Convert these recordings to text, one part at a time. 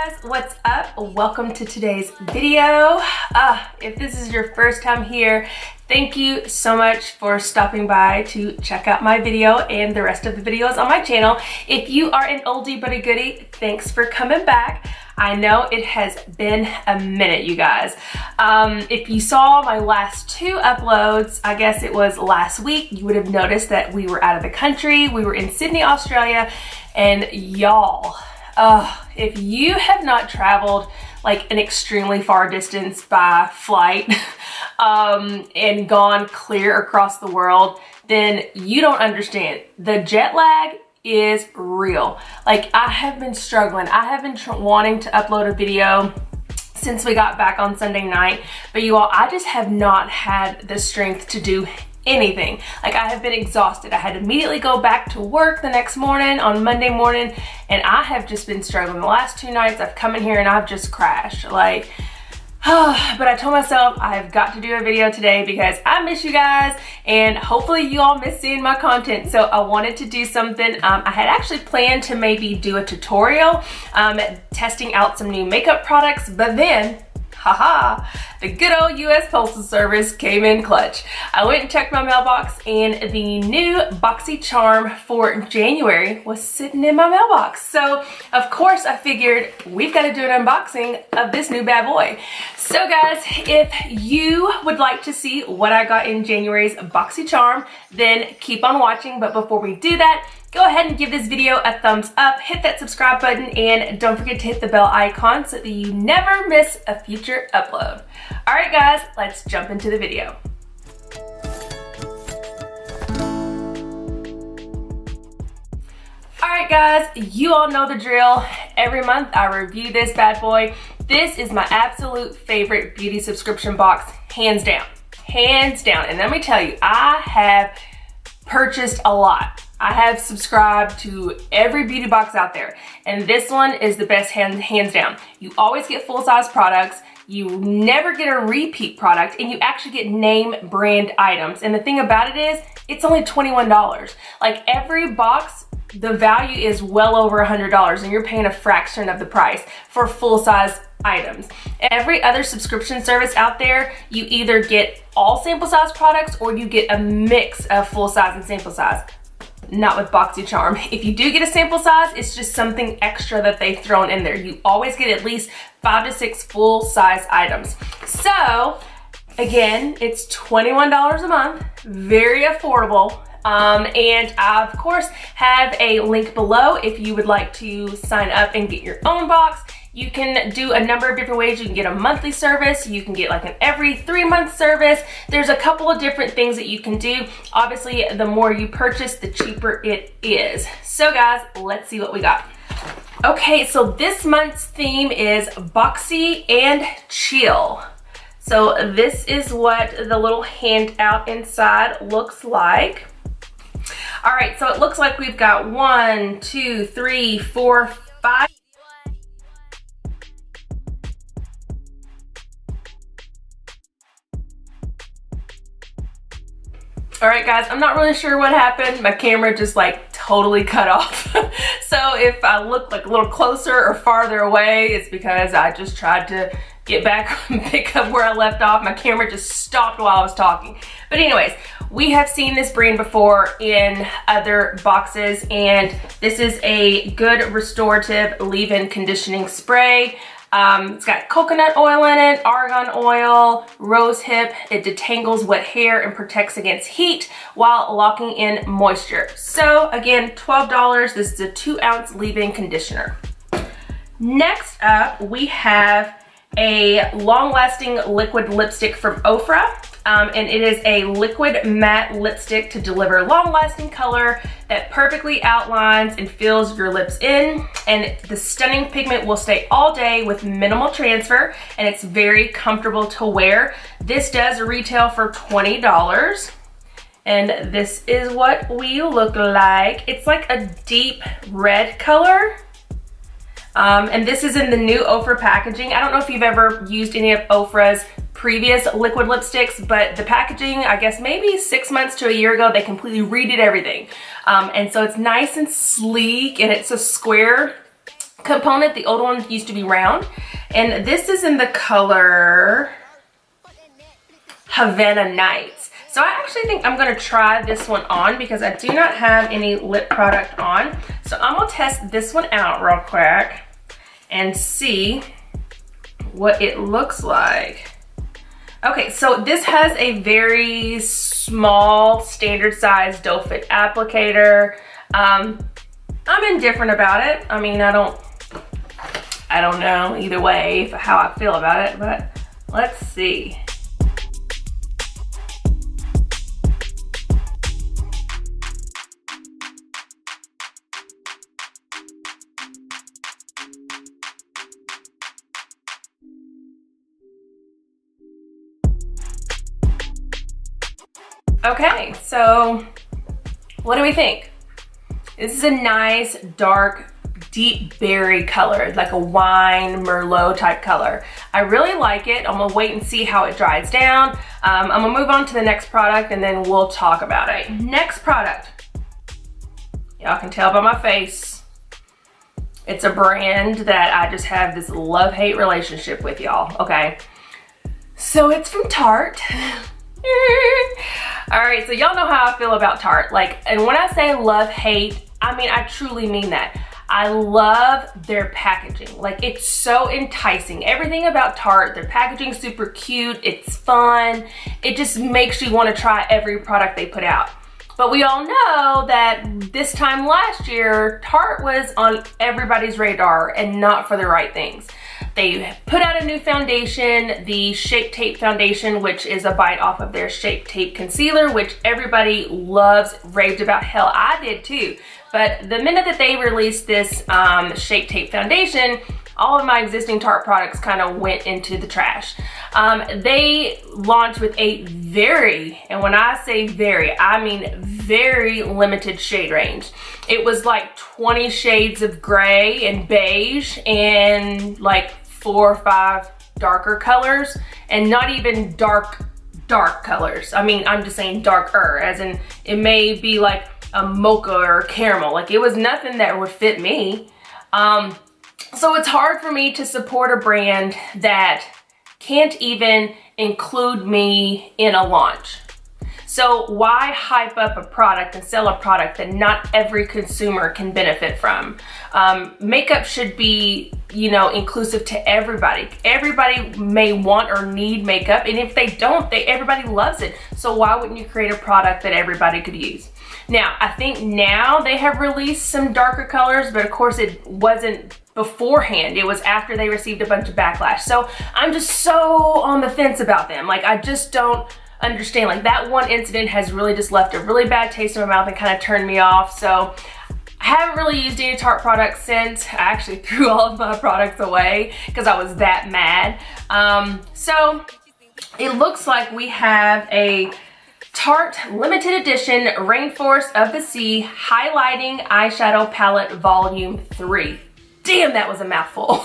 Guys, what's up? Welcome to today's video. If this is your first time here, thank you so much for stopping by to check out my video and the rest of the videos on my channel. If you are an oldie but a goodie, thanks for coming back. I know it has been a minute, you guys. If you saw my last two uploads, I guess it was last week, you would have noticed that we were out of the country. We were in Sydney, Australia, and y'all, if you have not traveled like an extremely far distance by flight and gone clear across the world, then you don't understand. The jet lag is real. Like, I have been struggling. I have been wanting to upload a video since we got back on Sunday night, but you all, I just have not had the strength to do anything. Like, I have been exhausted. I had to immediately go back to work the next morning on Monday morning, and I have just been struggling. The last two nights I've come in here and I've just crashed. Like, but I told myself I've got to do a video today because I miss you guys and hopefully you all miss seeing my content. So I wanted to do something. I had actually planned to maybe do a tutorial testing out some new makeup products, but then the good old US Postal Service came in clutch. I went and checked my mailbox and the new Boxycharm for January was sitting in my mailbox. So of course I figured we've got to do an unboxing of this new bad boy. So guys, if you would like to see what I got in January's Boxycharm, then keep on watching. But before we do that, go ahead and give this video a thumbs up, hit that subscribe button, and don't forget to hit the bell icon so that you never miss a future upload. All right guys, let's jump into the video. All right guys, you all know the drill. Every month I review this bad boy. This is my absolute favorite beauty subscription box, hands down, hands down. And let me tell you, I have purchased a lot. I have subscribed to every beauty box out there, and this one is the best hands down. You always get full-size products, you never get a repeat product, and you actually get name brand items. And the thing about it is, it's only $21. Like, every box, the value is well over $100, and you're paying a fraction of the price for full-size items. Every other subscription service out there, you either get all sample size products or you get a mix of full size and sample size. Not with Boxycharm. If you do get a sample size, it's just something extra that they've thrown in there. You always get at least 5 to 6 full size items. So again, it's $21 a month, very affordable. And I of course have a link below if you would like to sign up and get your own box. You can do a number of different ways. You can get a monthly service. You can get like an every 3-month service. There's a couple of different things that you can do. Obviously, the more you purchase, the cheaper it is. So guys, let's see what we got. Okay, so this month's theme is Boxy and Chill. So this is what the little handout inside looks like. All right, so it looks like we've got 1, 2, 3, 4, 5. All right guys, I'm not really sure what happened. My camera just like totally cut off. So if I look like a little closer or farther away, it's because I just tried to get back and pick up where I left off. My camera just stopped while I was talking. But anyways, we have seen this brand before in other boxes, and this is a good restorative leave-in conditioning spray. It's got coconut oil in it, argan oil, rose hip. It detangles wet hair and protects against heat while locking in moisture. So again, $12. This is a 2-ounce leave-in conditioner. Next up, we have a long-lasting liquid lipstick from Ofra. And it is a liquid matte lipstick to deliver long-lasting color that perfectly outlines and fills your lips in. And the stunning pigment will stay all day with minimal transfer, and it's very comfortable to wear. This does retail for $20. And this is what we look like. It's like a deep red color. And this is in the new Ofra packaging. I don't know if you've ever used any of Ofra's previous liquid lipsticks, but the packaging, I guess maybe 6 months to a year ago, they completely redid everything. And so it's nice and sleek, and it's a square component. The old one used to be round. And this is in the color Havana Nights. So I actually think I'm gonna try this one on because I do not have any lip product on. So I'm gonna test this one out real quick and see what it looks like. Okay, so this has a very small, standard size doe foot applicator. I'm indifferent about it. I mean, I don't know either way how I feel about it, but let's see. Okay, so what do we think? This is a nice, dark, deep berry color, like a wine Merlot type color. I really like it. I'm gonna wait and see how it dries down. I'm gonna move on to the next product and then we'll talk about it. Next product. Y'all can tell by my face. It's a brand that I just have this love-hate relationship with, y'all, okay? So it's from Tarte. All right, so y'all know how I feel about Tarte. Like, and when I say love, hate, I mean, I truly mean that. I love their packaging. Like, it's so enticing. Everything about Tarte, their packaging super cute, it's fun. It just makes you want to try every product they put out. But we all know that this time last year, Tarte was on everybody's radar and not for the right things. They put out a new foundation, the Shape Tape foundation, which is a bite off of their Shape Tape concealer, which everybody loves, raved about. Hell, I did too. But the minute that they released this Shape Tape foundation, all of my existing Tarte products kind of went into the trash. They launched with a very, and when I say very, I mean very limited shade range. It was like 20 shades of gray and beige and like 4 or 5 darker colors, and not even dark colors. I mean, I'm just saying darker, as in it may be like a mocha or caramel. Like, it was nothing that would fit me. So it's hard for me to support a brand that can't even include me in a launch. So why hype up a product and sell a product that not every consumer can benefit from? Makeup should be, you know, inclusive to everybody. Everybody may want or need makeup, and if they don't, everybody loves it. So why wouldn't you create a product that everybody could use? Now, I think now they have released some darker colors, but of course it wasn't beforehand. It was after they received a bunch of backlash. So I'm just so on the fence about them. Like, I just don't understand. Like, that one incident has really just left a really bad taste in my mouth and kind of turned me off. So I haven't really used any Tarte products since. I actually threw all of my products away because I was that mad. So it looks like we have a Tarte limited edition Rainforest of the Sea Highlighting Eyeshadow Palette Volume 3. Damn, that was a mouthful.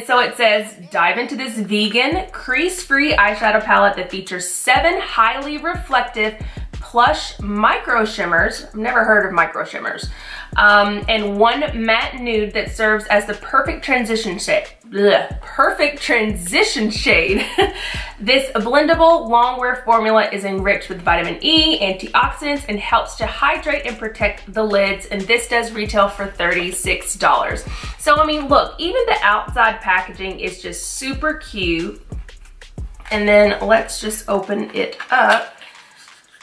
So it says, dive into this vegan, crease-free eyeshadow palette that features 7 highly reflective plush micro shimmers. I've never heard of micro shimmers. And 1 matte nude that serves as the perfect transition shade. Perfect transition shade. This blendable longwear formula is enriched with vitamin E, antioxidants, and helps to hydrate and protect the lids. And this does retail for $36. So, I mean, look, even the outside packaging is just super cute. And then let's just open it up.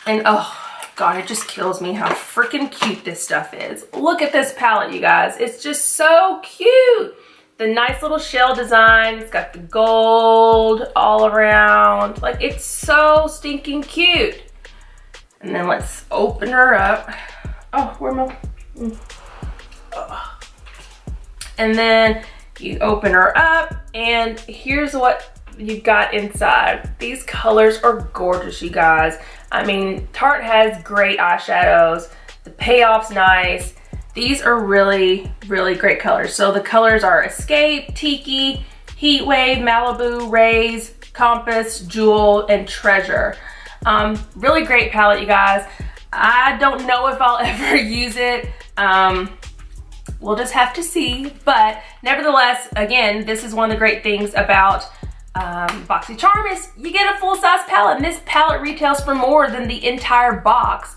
And oh God, it just kills me how freaking cute this stuff is. Look at this palette, you guys. It's just so cute. The nice little shell design. It's got the gold all around. Like, it's so stinking cute. And then let's open her up. Oh, where am I? Oh. And then you open her up, and here's what you got inside. These colors are gorgeous, you guys. I mean, Tarte has great eyeshadows. The payoff's nice. These are really, really great colors. So the colors are Escape, Tiki, Heat Wave, Malibu, Raise, Compass, Jewel, and Treasure. Really great palette, you guys. I don't know if I'll ever use it. we'll just have to see. But nevertheless, again, this is one of the great things about Boxycharm is you get a full-size palette, and this palette retails for more than the entire box.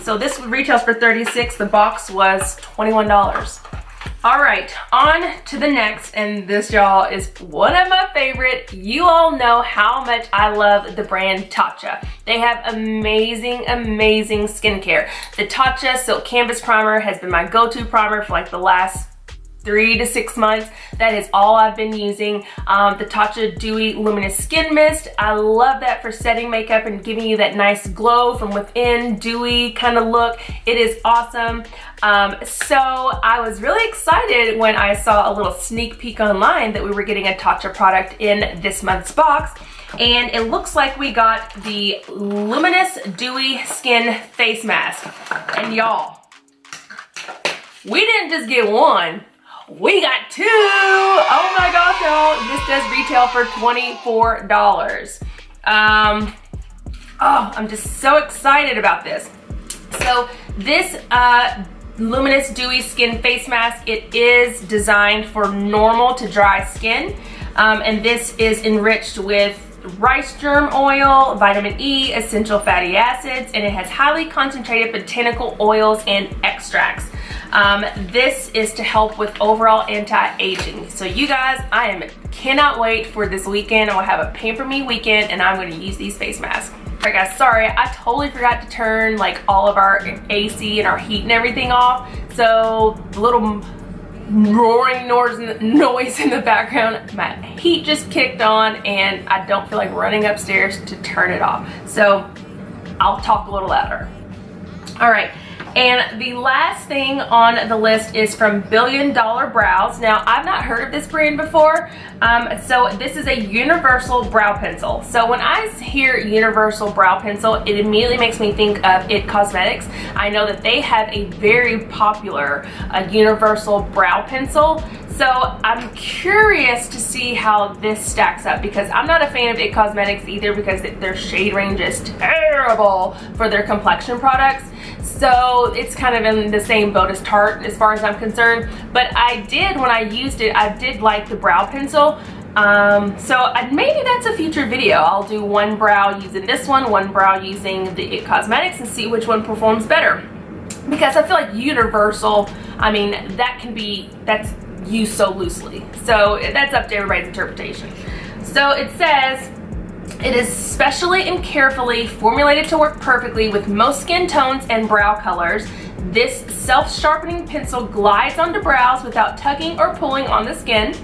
So this retails for $36. The box was $21. All right, on to the next, and this, y'all, is one of my favorite. You all know how much I love the brand Tata. They have amazing, amazing skincare. The Tata Silk Canvas Primer has been my go-to primer for like the last 3 to 6 months. That is all I've been using. The Tata Dewy Luminous Skin Mist, I love that for setting makeup and giving you that nice glow from within, dewy kind of look. It is awesome. So I was really excited when I saw a little sneak peek online that we were getting a Tata product in this month's box. And it looks like we got the Luminous Dewy Skin Face Mask. And y'all, we didn't just get one. We got 2. Oh my gosh, y'all. This does retail for $24. Oh, I'm just so excited about this. So this Luminous Dewy Skin Face Mask, it is designed for normal to dry skin. And this is enriched with rice germ oil, vitamin E, essential fatty acids, and it has highly concentrated botanical oils and extracts. This is to help with overall anti-aging. So you guys, cannot wait for this weekend. I'll have a Pamper Me weekend, and I'm going to use these face masks. Alright guys, sorry, I totally forgot to turn like all of our AC and our heat and everything off. So the little roaring noise in the background, my heat just kicked on, and I don't feel like running upstairs to turn it off. So I'll talk a little louder. All right. And the last thing on the list is from Billion Dollar Brows. Now, I've not heard of this brand before. So this is a universal brow pencil. So when I hear universal brow pencil, it immediately makes me think of IT Cosmetics. I know that they have a very popular universal brow pencil. So I'm curious to see how this stacks up, because I'm not a fan of IT Cosmetics either, because their shade range is terrible for their complexion products. So it's kind of in the same boat as Tarte as far as I'm concerned. But when I used it, I did like the brow pencil. So maybe that's a future video. I'll do one brow using this one brow using the IT Cosmetics, and see which one performs better. Because I feel like universal, I mean, that's used so loosely. So that's up to everybody's interpretation. So it says, it is specially and carefully formulated to work perfectly with most skin tones and brow colors. This self-sharpening pencil glides onto brows without tugging or pulling on the skin.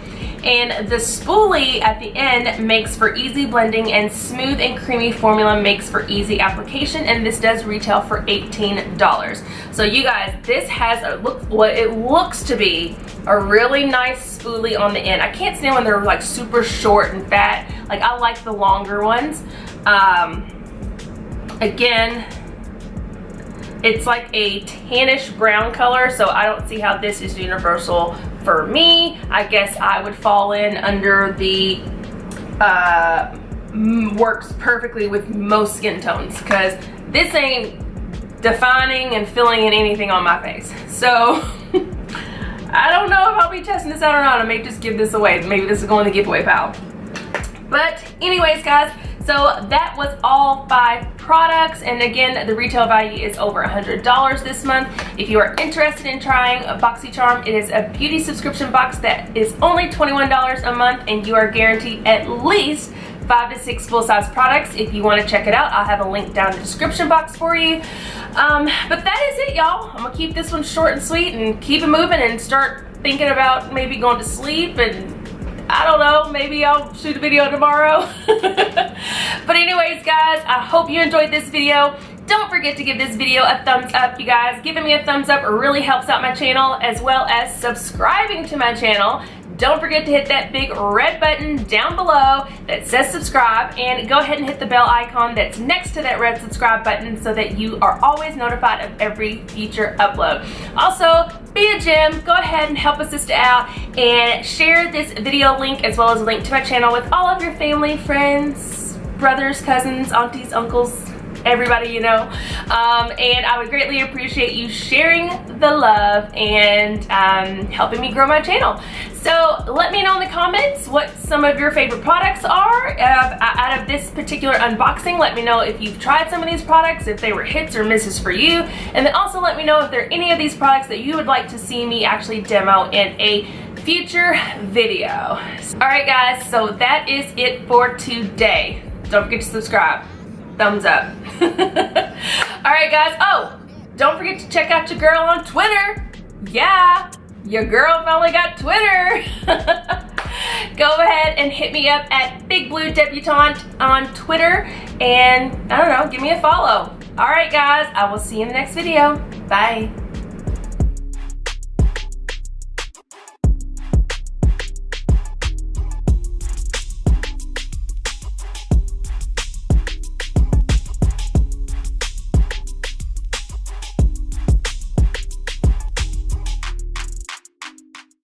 And the spoolie at the end makes for easy blending, and smooth and creamy formula makes for easy application. And this does retail for $18. So you guys, this has what it looks to be a really nice spoolie on the end. I can't stand when they're like super short and fat. Like, I like the longer ones. Again, it's like a tannish brown color, so I don't see how this is universal for me. I guess I would fall in under the works perfectly with most skin tones, because this ain't defining and filling in anything on my face. So I don't know if I'll be testing this out or not. I may just give this away. Maybe this is going to the giveaway pile. But anyways, guys, so that was all 5 products, and again, the retail value is over $100 this month. If you are interested in trying a Boxycharm, it is a beauty subscription box that is only $21 a month, and you are guaranteed at least 5 to 6 full-size products. If you want to check it out, I'll have a link down in the description box for you. But that is it, y'all. I'm gonna keep this one short and sweet and keep it moving, and start thinking about maybe going to sleep, and I don't know, maybe I'll shoot a video tomorrow. But anyways, guys, I hope you enjoyed this video. Don't forget to give this video a thumbs up, you guys. Giving me a thumbs up really helps out my channel, as well as subscribing to my channel. Don't forget to hit that big red button down below that says subscribe, and go ahead and hit the bell icon that's next to that red subscribe button, so that you are always notified of every future upload. Also, be a gem, go ahead and help a sister out and share this video link, as well as a link to my channel, with all of your family, friends, brothers, cousins, aunties, uncles, everybody you know. And I would greatly appreciate you sharing the love and helping me grow my channel. So let me know in the comments what some of your favorite products are out of this particular unboxing. Let me know if you've tried some of these products, if they were hits or misses for you. And then also let me know if there are any of these products that you would like to see me actually demo in a future video. Alright guys, so that is it for today. Don't forget to subscribe. Thumbs up. Alright guys, oh, don't forget to check out your girl on Twitter. Yeah, your girl finally got Twitter. Go ahead and hit me up at bigbluedebutante on Twitter and, I don't know, give me a follow. Alright guys, I will see you in the next video. Bye.